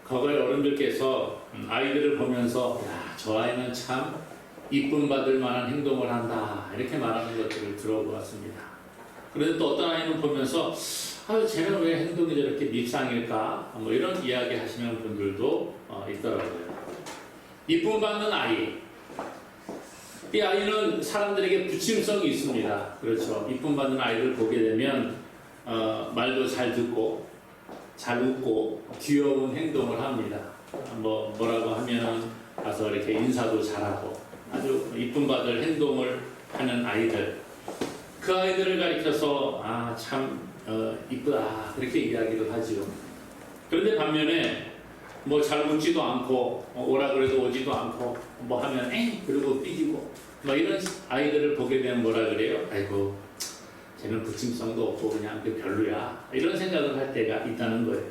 과거에 어른들께서 아이들을 보면서 야, 저 아이는 참 이쁨 받을 만한 행동을 한다 이렇게 말하는 것들을 들어보았습니다. 그런데 또 어떤 아이는 보면서 아유 쟤는 왜 행동이 저렇게 밉상일까 뭐 이런 이야기 하시는 분들도 있더라고요. 이쁨 받는 아이, 이 아이는 사람들에게 부침성이 있습니다. 그렇죠. 이쁨 받는 아이를 보게 되면 말도 잘 듣고 잘 웃고 귀여운 행동을 합니다. 뭐라고 하면 가서 이렇게 인사도 잘하고 아주 이쁨 받을 행동을 하는 아이들, 그 아이들을 가리켜서 참 이쁘다 그렇게 이야기를 하지요. 그런데 반면에 뭐 잘 웃지도 않고 오라 그래도 오지도 않고 뭐 하면 에이 그리고 삐지고 뭐 이런 아이들을 보게 되면 뭐라 그래요? 아이고 쟤는 부침성도 없고 그냥 별로야 이런 생각을 할 때가 있다는 거예요.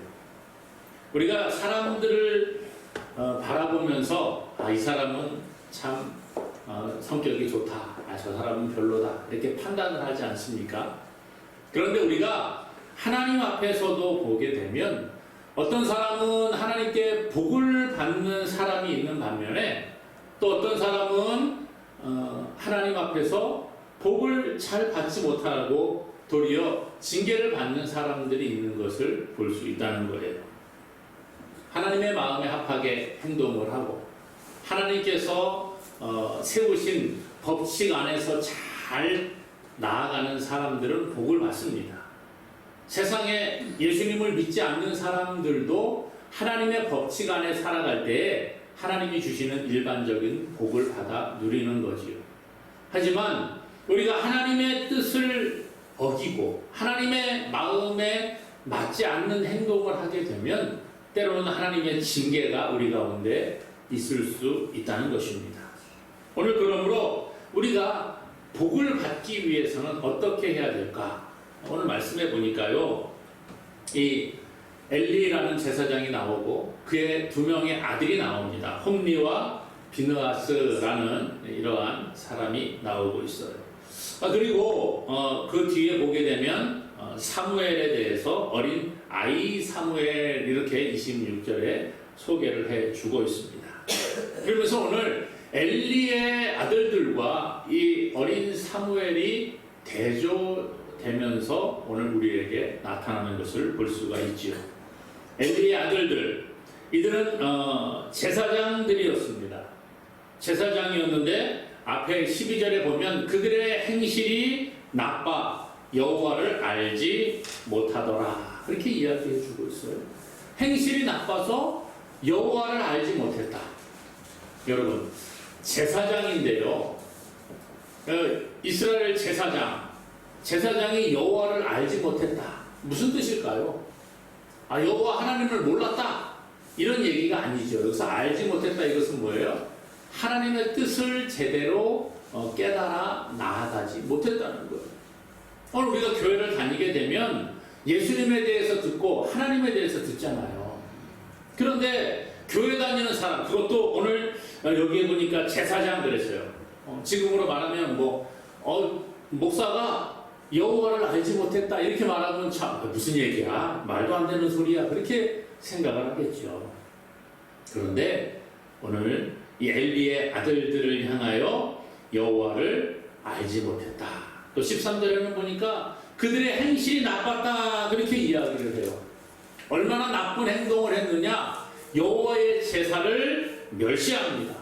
우리가 사람들을 바라보면서 이 사람은 참 성격이 좋다, 저 사람은 별로다 이렇게 판단을 하지 않습니까? 그런데 우리가 하나님 앞에서도 보게 되면 어떤 사람은 하나님께 복을 받는 사람이 있는 반면에 또 어떤 사람은 하나님 앞에서 복을 잘 받지 못하고 도리어 징계를 받는 사람들이 있는 것을 볼 수 있다는 거예요. 하나님의 마음에 합하게 행동을 하고 하나님께서 세우신 법칙 안에서 잘 나아가는 사람들은 복을 받습니다. 세상에 예수님을 믿지 않는 사람들도 하나님의 법칙 안에 살아갈 때에 하나님이 주시는 일반적인 복을 받아 누리는 거지요. 하지만 우리가 하나님의 뜻을 어기고 하나님의 마음에 맞지 않는 행동을 하게 되면 때로는 하나님의 징계가 우리 가운데 있을 수 있다는 것입니다. 오늘 그러므로 우리가 복을 받기 위해서는 어떻게 해야 될까? 오늘 말씀해 보니까요, 이 엘리라는 제사장이 나오고 그의 두 명의 아들이 나옵니다. 홈리와 비느하스라는 이러한 사람이 나오고 있어요. 그리고 그 뒤에 보게 되면 사무엘에 대해서 어린 아이 사무엘 이렇게 26절에 소개를 해주고 있습니다. 그러면서 오늘 엘리의 아들들과 이 어린 사무엘이 대조되면서 오늘 우리에게 나타나는 것을 볼 수가 있지요. 엘리의 아들들, 이들은 제사장들이었습니다. 제사장이었는데 앞에 12절에 보면 그들의 행실이 나빠 여호와를 알지 못하더라 그렇게 이야기해 주고 있어요. 행실이 나빠서 여호와를 알지 못했다. 여러분, 제사장인데요, 이스라엘 제사장이 여호와를 알지 못했다. 무슨 뜻일까요? 여호와 하나님을 몰랐다 이런 얘기가 아니죠. 여기서 알지 못했다 이것은 뭐예요? 하나님의 뜻을 제대로 깨달아 나아가지 못했다는 거예요. 오늘 우리가 교회를 다니게 되면 예수님에 대해서 듣고 하나님에 대해서 듣잖아요. 그런데 교회 다니는 사람, 그것도 오늘 여기에 보니까 제사장 그랬어요. 지금으로 말하면 목사가 여호와를 알지 못했다 이렇게 말하면 참 무슨 얘기야, 말도 안 되는 소리야 그렇게 생각을 하겠죠. 그런데 오늘 이 엘리의 아들들을 향하여 여호와를 알지 못했다. 또 13절에는 보니까 그들의 행실이 나빴다 그렇게 이야기를 해요. 얼마나 나쁜 행동을 했느냐, 여호와의 제사를 멸시합니다.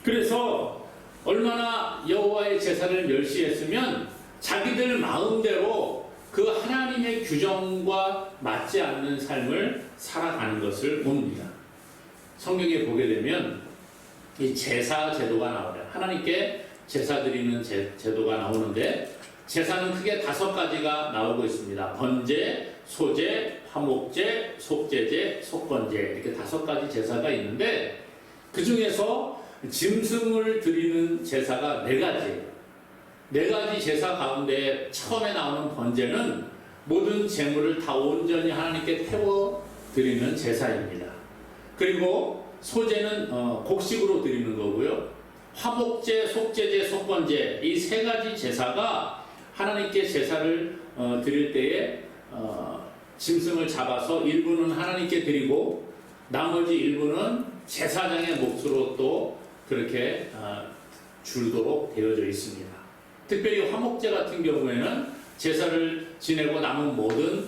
그래서 얼마나 여호와의 제사를 멸시했으면 자기들 마음대로 그 하나님의 규정과 맞지 않는 삶을 살아가는 것을 봅니다. 성경에 보게 되면 이 제사 제도가 나와요. 하나님께 제사 드리는 제도가 나오는데 제사는 크게 5가지가 나오고 있습니다. 번제, 소제, 화목제, 속제제, 속건제 이렇게 5가지 제사가 있는데 그 중에서 짐승을 드리는 제사가 4가지예요. 4가지 제사 가운데 처음에 나오는 번제는 모든 재물을 다 온전히 하나님께 태워 드리는 제사입니다. 그리고 소제는 곡식으로 드리는 거고요. 화목제, 속제제, 속건제 이 3가지 제사가 하나님께 제사를 드릴 때에 짐승을 잡아서 일부는 하나님께 드리고 나머지 일부는 제사장의 몫으로 또 그렇게 줄도록 되어져 있습니다. 특별히 화목제 같은 경우에는 제사를 지내고 남은 모든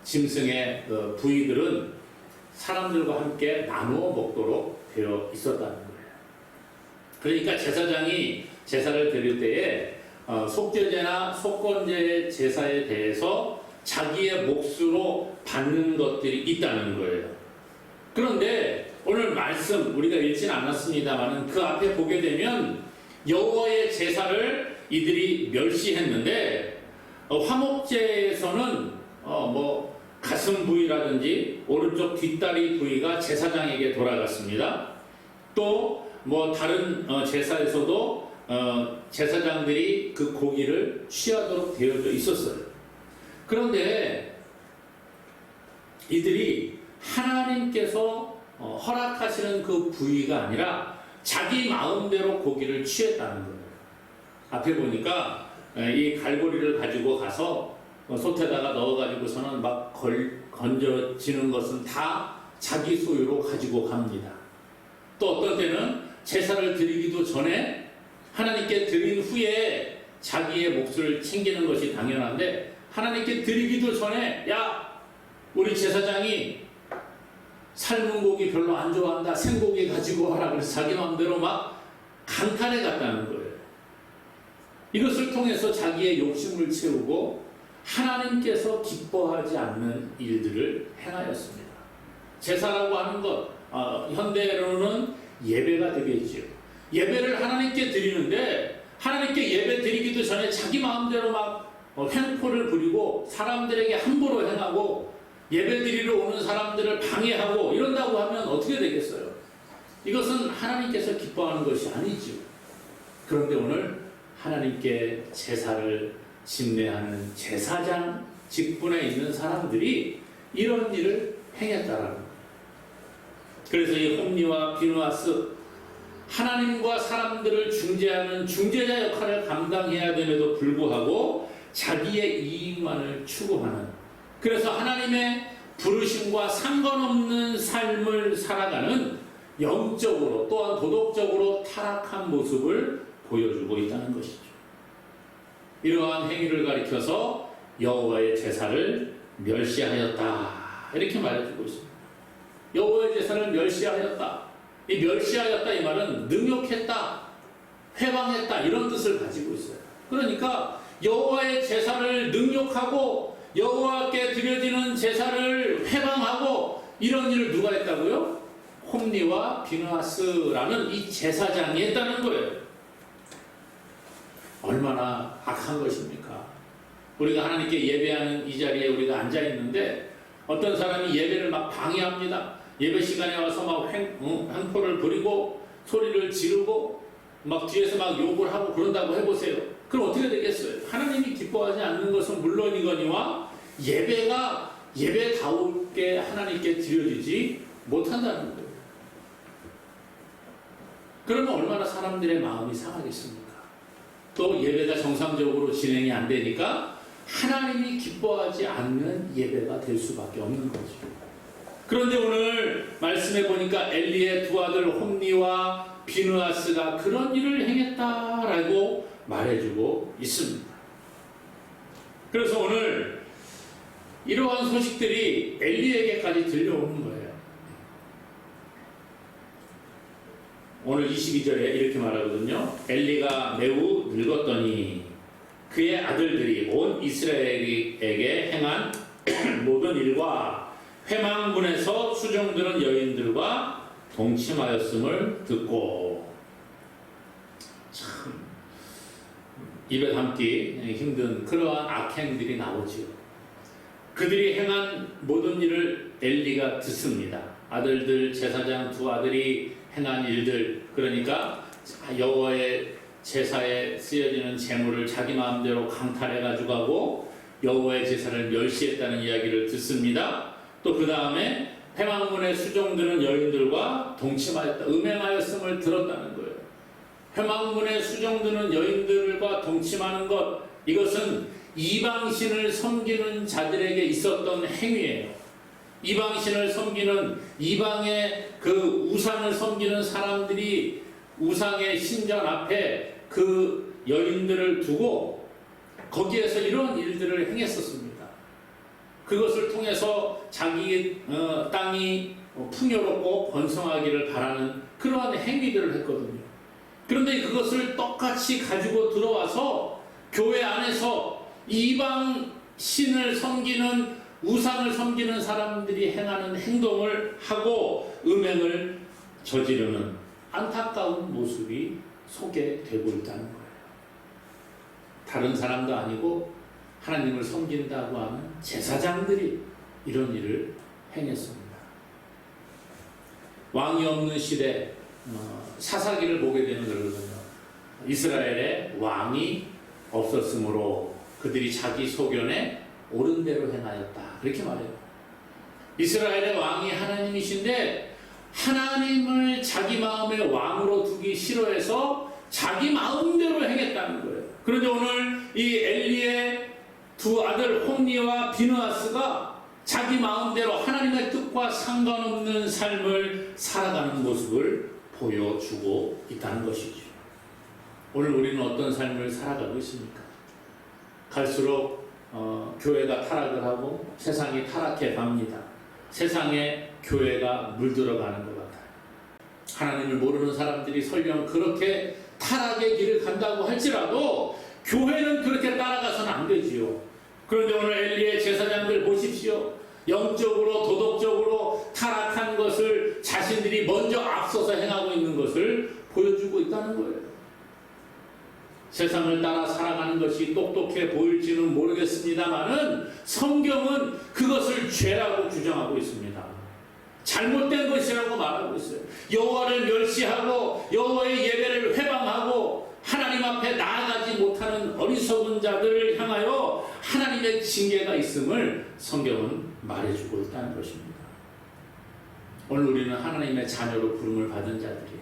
짐승의 부위들은 사람들과 함께 나누어 먹도록 되어 있었다는 거예요. 그러니까 제사장이 제사를 드릴 때에 속죄제나 속건제의 제사에 대해서 자기의 몫으로 받는 것들이 있다는 거예요. 그런데 오늘 말씀 우리가 읽지는 않았습니다만 그 앞에 보게 되면 여호와의 제사를 이들이 멸시했는데 화목제에서는 뭐 가슴 부위라든지 오른쪽 뒷다리 부위가 제사장에게 돌아갔습니다. 또 뭐 다른 제사에서도 제사장들이 그 고기를 취하도록 되어져 있었어요. 그런데 이들이 하나님께서 허락하시는 그 부위가 아니라 자기 마음대로 고기를 취했다는 거예요. 앞에 보니까 이 갈고리를 가지고 가서 솥에다가 넣어가지고서는 막 건져지는 것은 다 자기 소유로 가지고 갑니다. 또 어떤 때는 제사를 드리기도 전에 하나님께 드린 후에 자기의 몫을 챙기는 것이 당연한데 하나님께 드리기도 전에 야 우리 제사장이 삶은 고기 별로 안 좋아한다 생고기 가지고 와라 그래서 자기 마음대로 막 강탈해 갔다는 거예요. 이것을 통해서 자기의 욕심을 채우고 하나님께서 기뻐하지 않는 일들을 행하였습니다. 제사라고 하는 것 현대로는 예배가 되겠지요. 예배를 하나님께 드리는데 하나님께 예배 드리기도 전에 자기 마음대로 막 횡포를 부리고 사람들에게 함부로 행하고 예배 드리러 오는 사람들을 방해하고 이런다고 하면 어떻게 되겠어요? 이것은 하나님께서 기뻐하는 것이 아니죠. 그런데 오늘 하나님께 제사를 집례하는 제사장 직분에 있는 사람들이 이런 일을 행했다라는 거예요. 그래서 이 홈리와 비누아스 하나님과 사람들을 중재하는 중재자 역할을 감당해야 됨에도 불구하고 자기의 이익만을 추구하는 그래서 하나님의 부르심과 상관없는 삶을 살아가는 영적으로 또한 도덕적으로 타락한 모습을 보여주고 있다는 것이죠. 이러한 행위를 가리켜서 여호와의 제사를 멸시하였다 이렇게 말해주고 있습니다. 여호와의 제사를 멸시하였다. 이 멸시하였다 이 말은 능욕했다, 회방했다 이런 뜻을 가지고 있어요. 그러니까 여호와의 제사를 능욕하고 여호와께 드려지는 제사를 회방하고 이런 일을 누가 했다고요? 홈리와 비누아스라는 이 제사장이 했다는 거예요. 얼마나 악한 것입니까? 우리가 하나님께 예배하는 이 자리에 우리가 앉아 있는데 어떤 사람이 예배를 막 방해합니다. 예배 시간에 와서 막 횡포를 부리고 소리를 지르고 막 뒤에서 막 욕을 하고 그런다고 해보세요. 그럼 어떻게 되겠어요? 하나님이 기뻐하지 않는 것은 물론이거니와 예배가 예배다우게 하나님께 드려지지 못한다는 거예요. 그러면 얼마나 사람들의 마음이 상하겠습니까? 또 예배가 정상적으로 진행이 안 되니까 하나님이 기뻐하지 않는 예배가 될 수밖에 없는 거죠. 그런데 오늘 말씀해 보니까 엘리의 두 아들 홈리와 비누아스가 그런 일을 행했다라고 말해주고 있습니다. 그래서 오늘 이러한 소식들이 엘리에게까지 들려오는 거예요. 오늘 22절에 이렇게 말하거든요. 엘리가 매우 늙었더니 그의 아들들이 온 이스라엘에게 행한 모든 일과 회망문에서 수종드는 여인들과 동침하였음을 듣고 참 입에 담기 힘든 그러한 악행들이 나오지요. 그들이 행한 모든 일을 엘리가 듣습니다. 아들들 제사장 두 아들이 행한 일들 그러니까 여호와의 제사에 쓰여지는 재물을 자기 마음대로 강탈해 가지고 가고 여호와의 제사를 멸시했다는 이야기를 듣습니다. 또 그 다음에 회망문에 수종드는 여인들과 동침하였다, 음행하였음을 들었다는 거예요. 회망문에 수종드는 여인들과 동침하는 것, 이것은 이방신을 섬기는 자들에게 있었던 행위예요. 이방신을 섬기는 이방의 그 우상을 섬기는 사람들이 우상의 신전 앞에 그 여인들을 두고 거기에서 이런 일들을 행했었습니다. 그것을 통해서 자기 땅이 풍요롭고 번성하기를 바라는 그러한 행위들을 했거든요. 그런데 그것을 똑같이 가지고 들어와서 교회 안에서 이방 신을 섬기는 우상을 섬기는 사람들이 행하는 행동을 하고 음행을 저지르는 안타까운 모습이 소개되고 있다는 거예요. 다른 사람도 아니고 하나님을 섬긴다고 하는 제사장들이 이런 일을 행했습니다. 왕이 없는 시대 사사기를 보게 되는 거거든요. 이스라엘에 왕이 없었으므로 그들이 자기 소견에 옳은 대로 행하였다. 그렇게 말해요. 이스라엘의 왕이 하나님이신데 하나님을 자기 마음의 왕으로 두기 싫어해서 자기 마음대로 행했다는 거예요. 그런데 오늘 이 엘리의 두 아들 홈니와 비느하스가 자기 마음대로 하나님의 뜻과 상관없는 삶을 살아가는 모습을 보여주고 있다는 것이죠. 오늘 우리는 어떤 삶을 살아가고 있습니까? 갈수록 교회가 타락을 하고 세상이 타락해 갑니다. 세상에 교회가 물들어가는 것 같아요. 하나님을 모르는 사람들이 설령 그렇게 타락의 길을 간다고 할지라도 교회는 그렇게 따라가서는 안 되지요. 그런데 오늘 엘리의 제사장들 보십시오. 영적으로 도덕적으로 타락한 것을 자신들이 먼저 앞서서 행하고 있는 것을 보여주고 있다는 거예요. 세상을 따라 살아가는 것이 똑똑해 보일지는 모르겠습니다만은 성경은 그것을 죄라고 규정하고 있습니다. 잘못된 것이라고 말하고 있어요. 여호와를 멸시하고 여호와의 예배를 회방하고 하나님 앞에 나아가지 못하는 어리석은 자들을 향하여 하나님의 징계가 있음을 성경은 말해주고 있다는 것입니다. 오늘 우리는 하나님의 자녀로 부름을 받은 자들이에요.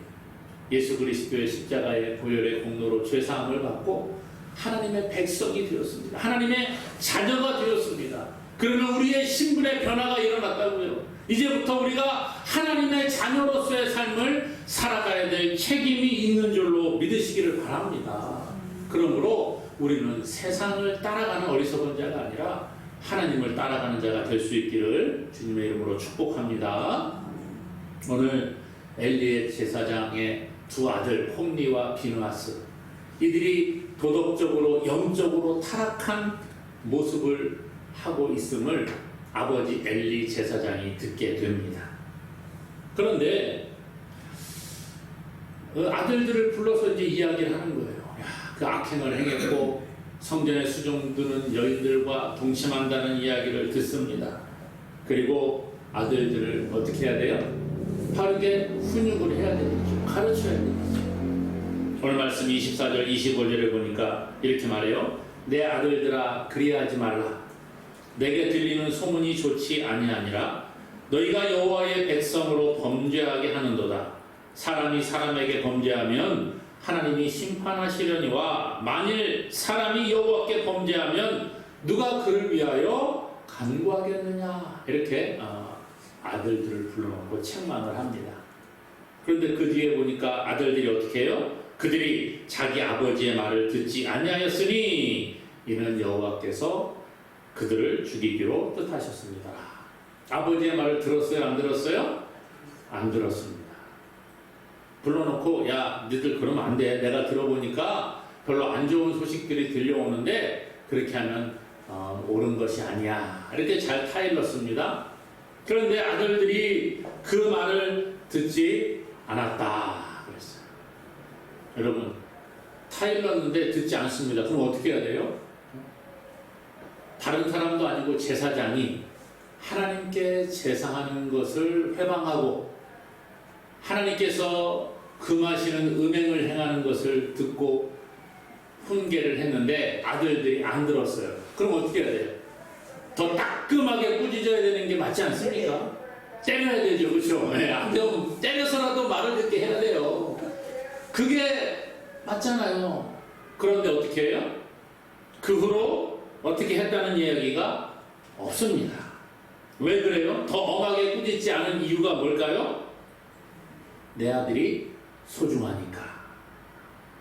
예수 그리스도의 십자가의 보혈의 공로로 죄사함을 받고 하나님의 백성이 되었습니다. 하나님의 자녀가 되었습니다. 그러면 우리의 신분의 변화가 일어났다고요. 이제부터 우리가 하나님의 자녀로서의 삶을 살아가야 될 책임이 있는 줄로 믿으시기를 바랍니다. 그러므로 우리는 세상을 따라가는 어리석은 자가 아니라 하나님을 따라가는 자가 될 수 있기를 주님의 이름으로 축복합니다. 오늘 엘리의 제사장의 두 아들 홈니와 비느하스, 이들이 도덕적으로 영적으로 타락한 모습을 하고 있음을 아버지 엘리 제사장이 듣게 됩니다. 그런데 아들들을 불러서 이제 이야기를 하는 거예요. 그 악행을 행했고 성전에 수종드는 여인들과 동침한다는 이야기를 듣습니다. 그리고 아들들을 어떻게 해야 돼요? 바르게 훈육을 해야 되겠죠. 가르쳐야 되겠죠. 오늘 말씀 24절 25절에 보니까 이렇게 말해요. 내 아들들아 그리하지 말라. 내게 들리는 소문이 좋지 아니하니라. 너희가 여호와의 백성으로 범죄하게 하는도다. 사람이 사람에게 범죄하면 하나님이 심판하시려니와 만일 사람이 여호와께 범죄하면 누가 그를 위하여 간구하겠느냐. 이렇게 아들들을 불러놓고 책망을 합니다. 그런데 그 뒤에 보니까 아들들이 어떻게 해요? 그들이 자기 아버지의 말을 듣지 아니하였으니 이는 여호와께서 그들을 죽이기로 뜻하셨습니다. 아버지의 말을 들었어요? 안 들었어요? 안 들었습니다. 불러놓고 야 니들 그러면 안 돼. 내가 들어보니까 별로 안 좋은 소식들이 들려오는데 그렇게 하면 옳은 것이 아니야. 이렇게 잘 타일렀습니다. 그런데 아들들이 그 말을 듣지 않았다 그랬어요. 여러분 타일렀는데 듣지 않습니다. 그럼 어떻게 해야 돼요? 다른 사람도 아니고 제사장이 하나님께 제사하는 것을 회방하고 하나님께서 금하시는 음행을 행하는 것을 듣고 훈계를 했는데 아들들이 안 들었어요. 그럼 어떻게 해야 돼요? 더 따끔하게 꾸짖어야 되는 게 맞지 않습니까? 때려야 되죠. 그렇죠? 네, 안 되면 때려서라도 말을 듣게 해야 돼요. 그게 맞잖아요. 그런데 어떻게 해요? 그 후로 어떻게 했다는 이야기가 없습니다. 왜 그래요? 더 엄하게 꾸짖지 않은 이유가 뭘까요? 내 아들이 소중하니까.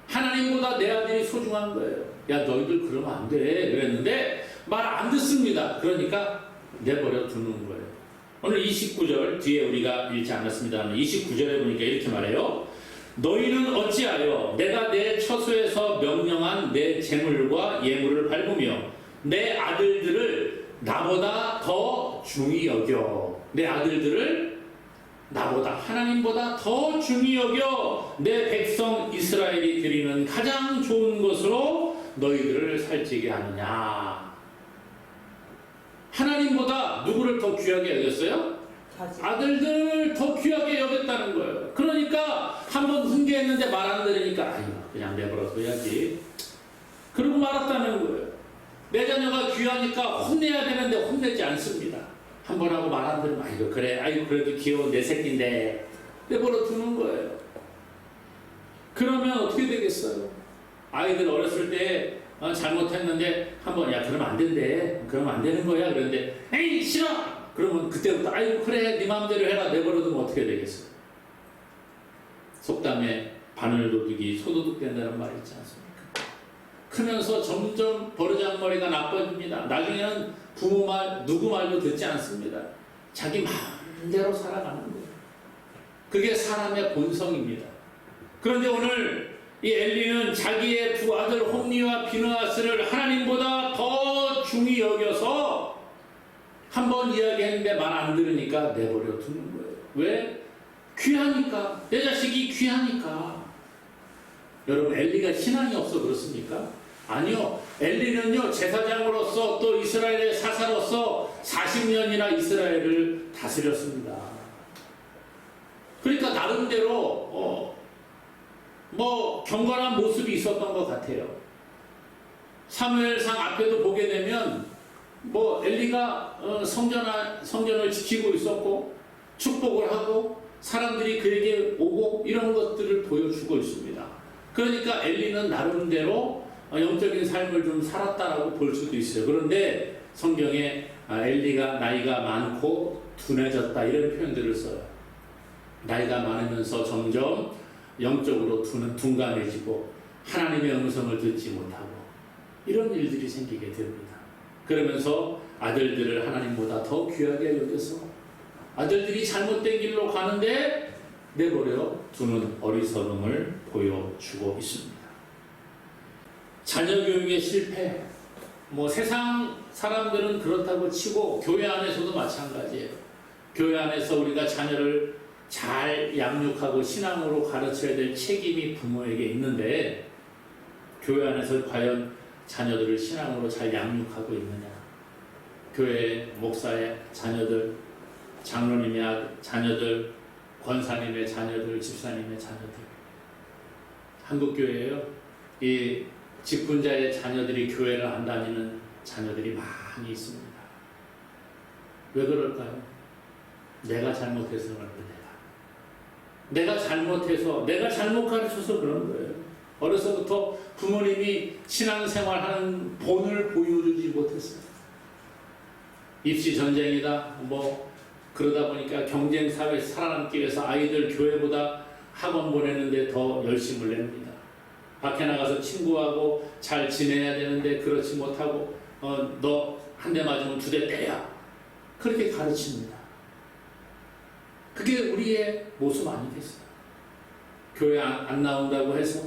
하나님보다 내 아들이 소중한 거예요. 야, 너희들 그러면 안 돼. 그랬는데 말 안 듣습니다. 그러니까 내버려 두는 거예요. 오늘 29절 뒤에 우리가 읽지 않았습니다만 29절에 보니까 이렇게 말해요. 너희는 어찌하여 내가 내 처소에서 명령한 내 재물과 예물을 밟으며 내 아들들을 나보다 더 중히 여겨. 내 아들들을 나보다 하나님보다 더 중히 여겨 내 백성 이스라엘이 드리는 가장 좋은 것으로 너희들을 살찌게 하느냐. 하나님보다 누구를 더 귀하게 여겼어요? 아들들 더 귀하게 여겼다는 거예요. 그러니까 한번 훈계했는데 말 안 들으니까 아유 그냥 내버려둬야지. 그러고 말았다는 거예요. 내 자녀가 귀하니까 혼내야 되는데 혼내지 않습니다. 한 번 하고 말 안 들으면 아이고 그래 아이고 그래도 귀여운 내 새끼인데 내버려 두는 거예요. 그러면 어떻게 되겠어요? 아이들 어렸을 때 잘못했는데 한번 야 그러면 안 된대. 그러면 안 되는 거야. 그런데 에이 싫어. 그러면 그때부터 아이고 그래 네 마음대로 해라 내버려 두면 어떻게 되겠어요? 속담에 바늘도둑이 소도둑 된다는 말이 있지 않습니까? 크면서 점점 버르장머리가 나빠집니다. 나중에는 부모 말 누구 말도 듣지 않습니다. 자기 마음대로 살아가는 거예요. 그게 사람의 본성입니다. 그런데 오늘 이 엘리는 자기의 두 아들 홈니와 비느하스를 하나님보다 더 중히 여겨서 한번 이야기했는데 말 안 들으니까 내버려 두는 거예요. 왜? 귀하니까. 내 자식이 귀하니까. 여러분 엘리가 신앙이 없어 그렇습니까? 아니요. 엘리는요 제사장으로서 또 이스라엘의 사사로서 40년이나 이스라엘을 다스렸습니다. 그러니까 나름대로 경건한 모습이 있었던 것 같아요. 사무엘상 앞에도 보게 되면 엘리가 성전을 지키고 있었고 축복을 하고 사람들이 그에게 오고 이런 것들을 보여주고 있습니다. 그러니까 엘리는 나름대로 영적인 삶을 좀 살았다라고 볼 수도 있어요. 그런데 성경에 엘리가 나이가 많고 둔해졌다 이런 표현들을 써요. 나이가 많으면서 점점 영적으로 둔감해지고 하나님의 음성을 듣지 못하고 이런 일들이 생기게 됩니다. 그러면서 아들들을 하나님보다 더 귀하게 여겨서 아들들이 잘못된 길로 가는데 내버려 두는 어리석음을 보여주고 있습니다. 자녀 교육의 실패, 세상 사람들은 그렇다고 치고 교회 안에서도 마찬가지예요. 교회 안에서 우리가 자녀를 잘 양육하고 신앙으로 가르쳐야 될 책임이 부모에게 있는데 교회 안에서 과연 자녀들을 신앙으로 잘 양육하고 있느냐? 교회 목사의 자녀들, 장로님의 자녀들, 권사님의 자녀들, 집사님의 자녀들. 한국교회에요. 이 직분자의 자녀들이 교회를 안 다니는 자녀들이 많이 있습니다. 왜 그럴까요? 내가 잘못해서 그런 거예요. 내가 잘못 가르쳐서 그런 거예요. 어려서부터 부모님이 신앙생활하는 본을 보여주지 못했어요. 입시 전쟁이다. 그러다 보니까 경쟁사회에 살아남기 위해서 아이들 교회보다 학원 보내는데 더 열심을 냅니다. 밖에 나가서 친구하고 잘 지내야 되는데 그렇지 못하고 너 한 대 맞으면 2대 때려. 그렇게 가르칩니다. 그게 우리의 모습 아니겠어요? 교회 안 나온다고 해서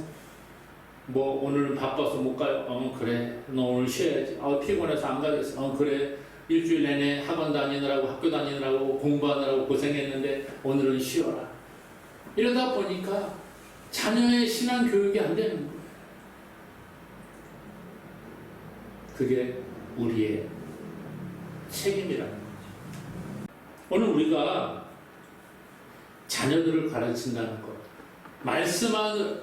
오늘은 바빠서 못 가요. 그래. 너 오늘 쉬어야지. 피곤해서 안 가겠어. 그래. 일주일 내내 학원 다니느라고 학교 다니느라고 공부하느라고 고생했는데 오늘은 쉬어라. 이러다 보니까 자녀의 신앙 교육이 안 되는 거예요. 그게 우리의 책임이라는 거죠. 오늘 우리가 자녀들을 가르친다는 것, 말씀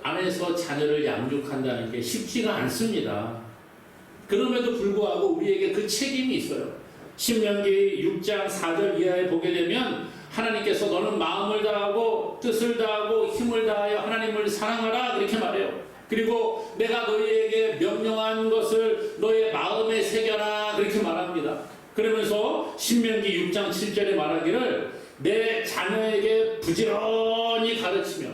안에서 자녀를 양육한다는 게 쉽지가 않습니다. 그럼에도 불구하고 우리에게 그 책임이 있어요. 신명기 6장 4절 이하에 보게 되면 하나님께서 너는 마음을 다하고 뜻을 다하고 힘을 다하여 하나님을 사랑하라 그렇게 말해요. 그리고 내가 너희에게 명령한 것을 너의 마음에 새겨라 그렇게 말합니다. 그러면서 신명기 6장 7절에 말하기를 내 자녀에게 부지런히 가르치며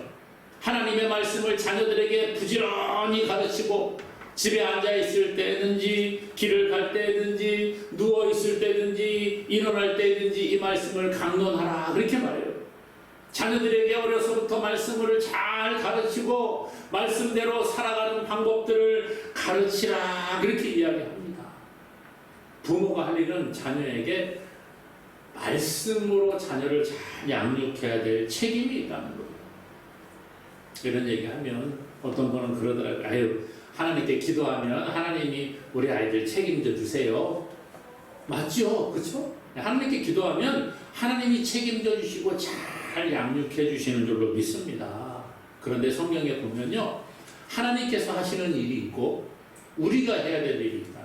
하나님의 말씀을 자녀들에게 부지런히 가르치고 집에 앉아있을 때든지 길을 갈 때든지 누워있을 때든지 일어날 때든지 이 말씀을 강론하라 그렇게 말해요. 자녀들에게 어려서부터 말씀을 잘 가르치고 말씀대로 살아가는 방법들을 가르치라 그렇게 이야기합니다. 부모가 할 일은 자녀에게 말씀으로 자녀를 잘 양육해야 될 책임이 있다는 거예요. 이런 얘기하면 어떤 분은 그러더라고요. 아유, 하나님께 기도하면 하나님이 우리 아이들 책임져 주세요. 맞죠? 그렇죠? 하나님께 기도하면 하나님이 책임져 주시고 잘 양육해 주시는 줄로 믿습니다. 그런데 성경에 보면요, 하나님께서 하시는 일이 있고 우리가 해야 될 일이 있다는 거예요.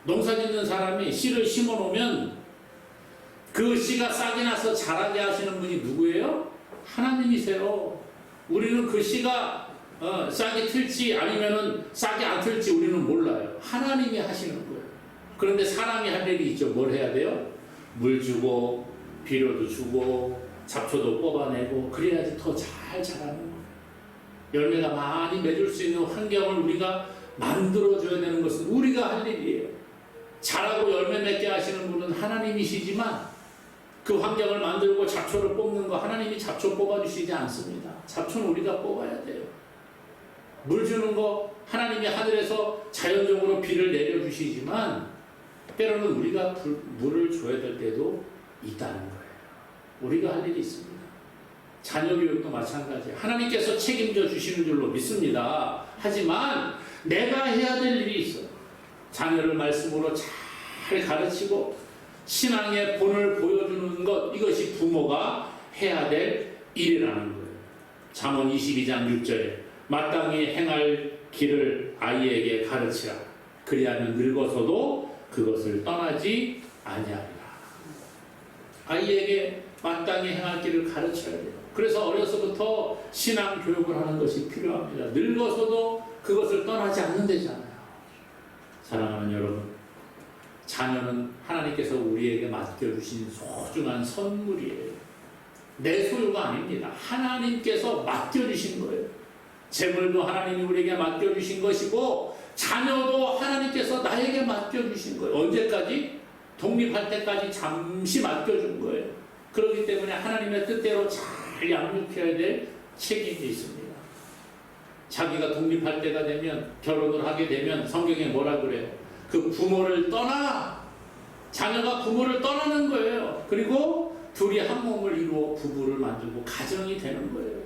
농사 짓는 사람이 씨를 심어 놓으면 그 씨가 싹이 나서 자라게 하시는 분이 누구예요? 하나님이세요. 우리는 그 씨가 싹이 틀지 아니면은 싹이 안 틀지 우리는 몰라요. 하나님이 하시는 거예요. 그런데 사람이 할 일이 있죠. 뭘 해야 돼요? 물 주고 비료도 주고 잡초도 뽑아내고 그래야지 더 잘 자라는 거예요. 열매가 많이 맺을 수 있는 환경을 우리가 만들어줘야 되는 것은 우리가 할 일이에요. 자라고 열매 맺게 하시는 분은 하나님이시지만 그 환경을 만들고 잡초를 뽑는 거 하나님이 잡초 뽑아주시지 않습니다. 잡초는 우리가 뽑아야 돼요. 물 주는 거 하나님이 하늘에서 자연적으로 비를 내려주시지만 때로는 우리가 물을 줘야 될 때도 있다는 거예요. 우리가 할 일이 있습니다. 자녀 교육도 마찬가지예요. 하나님께서 책임져 주시는 줄로 믿습니다. 하지만 내가 해야 될 일이 있어요. 자녀를 말씀으로 잘 가르치고 신앙의 본을 보여주는 것, 이것이 부모가 해야 될 일이라는 거예요. 잠언 22장 6절에 마땅히 행할 길을 아이에게 가르치라. 그리하면 늙어서도 그것을 떠나지 아니하리라. 아이에게 마땅히 행할 길을 가르쳐야 돼요. 그래서 어려서부터 신앙 교육을 하는 것이 필요합니다. 늙어서도 그것을 떠나지 않는다잖아요. 사랑하는 여러분, 자녀는 하나님께서 우리에게 맡겨주신 소중한 선물이에요. 내 소유가 아닙니다. 하나님께서 맡겨주신 거예요. 재물도 하나님이 우리에게 맡겨주신 것이고 자녀도 하나님께서 나에게 맡겨주신 거예요. 언제까지? 독립할 때까지 잠시 맡겨준 거예요. 그렇기 때문에 하나님의 뜻대로 잘 양육해야 될 책임이 있습니다. 자기가 독립할 때가 되면, 결혼을 하게 되면 성경에 뭐라 그래요? 그 부모를 떠나! 자녀가 부모를 떠나는 거예요. 그리고 둘이 한 몸을 이루어 부부를 만들고 가정이 되는 거예요.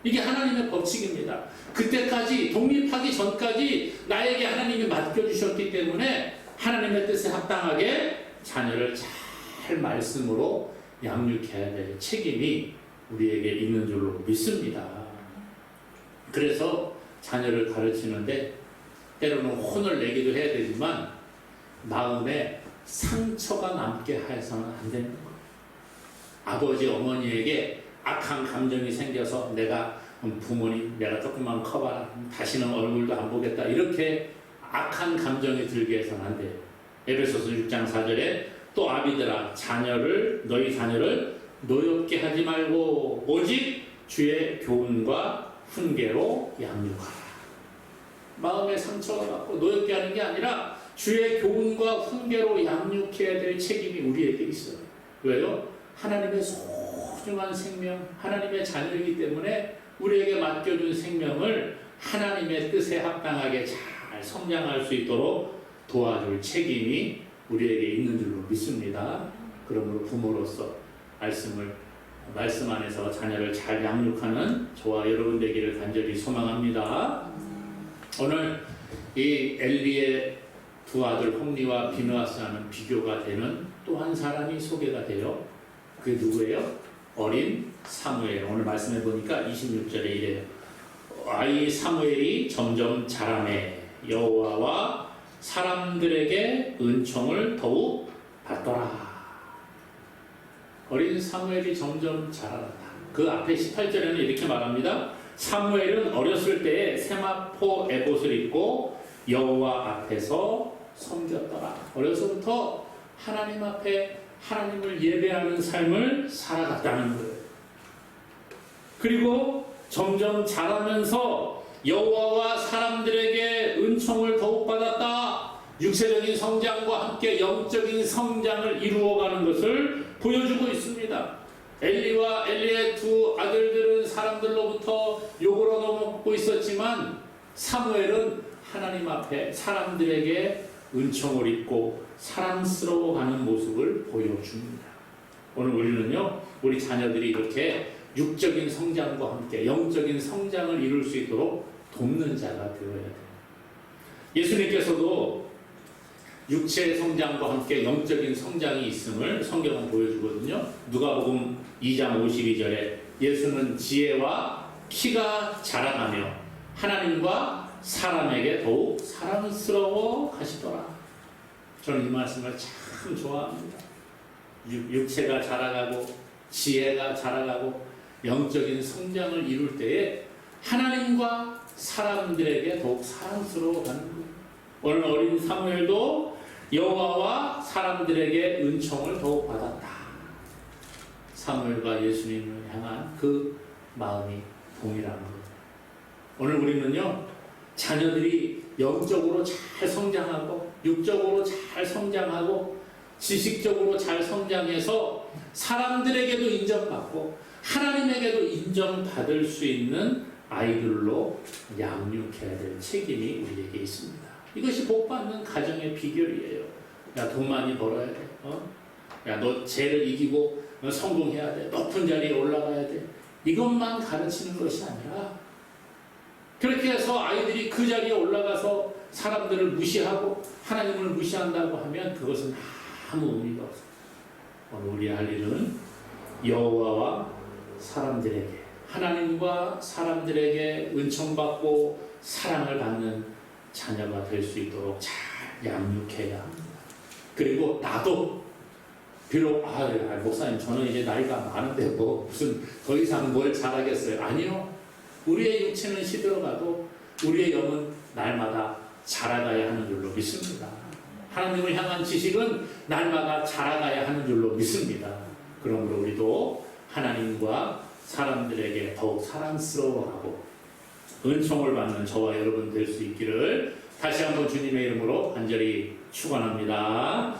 이게 하나님의 법칙입니다. 그때까지, 독립하기 전까지 나에게 하나님이 맡겨주셨기 때문에 하나님의 뜻에 합당하게 자녀를 잘 말씀으로 양육해야 될 책임이 우리에게 있는 줄로 믿습니다. 그래서 자녀를 가르치는데 때로는 혼을 내기도 해야 되지만 마음에 상처가 남게 해서는 안 되는 거예요. 아버지, 어머니에게 악한 감정이 생겨서 내가 부모님 내가 조금만 커봐라, 다시는 얼굴도 안 보겠다, 이렇게 악한 감정이 들게 해서는 안 돼요. 에베소서 6장 4절에 또 아비들아 너희 자녀를 노엽게 하지 말고 오직 주의 교훈과 훈계로 양육하라. 마음에 상처가 받고 노엽게 하는 게 아니라 주의 교훈과 훈계로 양육해야 될 책임이 우리에게 있어요. 왜요? 하나님의 소중한 생명, 하나님의 자녀이기 때문에 우리에게 맡겨준 생명을 하나님의 뜻에 합당하게 잘 성장할 수 있도록 도와줄 책임이 우리에게 있는 줄로 믿습니다. 그러므로 부모로서 말씀 안에서 자녀를 잘 양육하는 저와 여러분 되기를 간절히 소망합니다. 오늘 이 엘리의 두 아들 홈리와 비느하스와는 비교가 되는 또 한 사람이 소개가 돼요. 그게 누구예요? 어린 사무엘. 오늘 말씀해 보니까 26절에 이래요. 아이 사무엘이 점점 자라매 여호와와 사람들에게 은총을 더욱 받더라. 어린 사무엘이 점점 자라났다. 그 앞에 18절에는 이렇게 말합니다. 사무엘은 어렸을 때에 세마포 에봇을 입고 여호와 앞에서 섬겼더라. 어려서부터 하나님 앞에 하나님을 예배하는 삶을 살아갔다는 거예요. 그리고 점점 자라면서 여호와와 사람들에게 은총을 더욱 받았다. 육체적인 성장과 함께 영적인 성장을 이루어가는 것을 보여주고 있습니다. 엘리와 엘리의 두 아들들은 사람들로부터 욕을 얻어먹고 있었지만 사무엘은 하나님 앞에 사람들에게 은총을 입고 사랑스러워가는 모습을 보여줍니다. 오늘 우리는요, 우리 자녀들이 이렇게 육적인 성장과 함께 영적인 성장을 이룰 수 있도록 돕는 자가 되어야 돼요. 예수님께서도 육체의 성장과 함께 영적인 성장이 있음을 성경은 보여주거든요. 누가복음 2장 52절에 예수는 지혜와 키가 자라나며 하나님과 사람에게 더욱 사랑스러워 가시더라. 저는 이 말씀을 참 좋아합니다. 육체가 자라가고 지혜가 자라가고 영적인 성장을 이룰 때에 하나님과 사람들에게 더욱 사랑스러워 가는 거예요. 오늘 어린 사무엘도 여호와와 사람들에게 은총을 더욱 받았다. 사무엘과 예수님을 향한 그 마음이 동일한 거예요. 오늘 우리는요, 자녀들이 영적으로 잘 성장하고 육적으로 잘 성장하고 지식적으로 잘 성장해서 사람들에게도 인정받고 하나님에게도 인정받을 수 있는 아이들로 양육해야 될 책임이 우리에게 있습니다. 이것이 복받는 가정의 비결이에요. 야, 돈 많이 벌어야 돼. 야, 너 죄를 이기고 성공해야 돼. 높은 자리에 올라가야 돼. 이것만 가르치는 것이 아니라 그렇게 해서 아이들이 그 자리에 올라가서 사람들을 무시하고 하나님을 무시한다고 하면 그것은 아무 의미가 없어요. 오늘 우리 할 일은 여호와와 사람들에게, 하나님과 사람들에게 은총받고 사랑을 받는 자녀가 될 수 있도록 잘 양육해야 합니다. 그리고 나도 비록 목사님 저는 이제 나이가 많은데 뭐 무슨 더 이상 뭘 잘하겠어요? 아니요. 우리의 육체는 시들어가도 우리의 영은 날마다 자라가야 하는 줄로 믿습니다. 하나님을 향한 지식은 날마다 자라가야 하는 줄로 믿습니다. 그러므로 우리도 하나님과 사람들에게 더욱 사랑스러워하고 은총을 받는 저와 여러분 될 수 있기를 다시 한번 주님의 이름으로 간절히 축원합니다.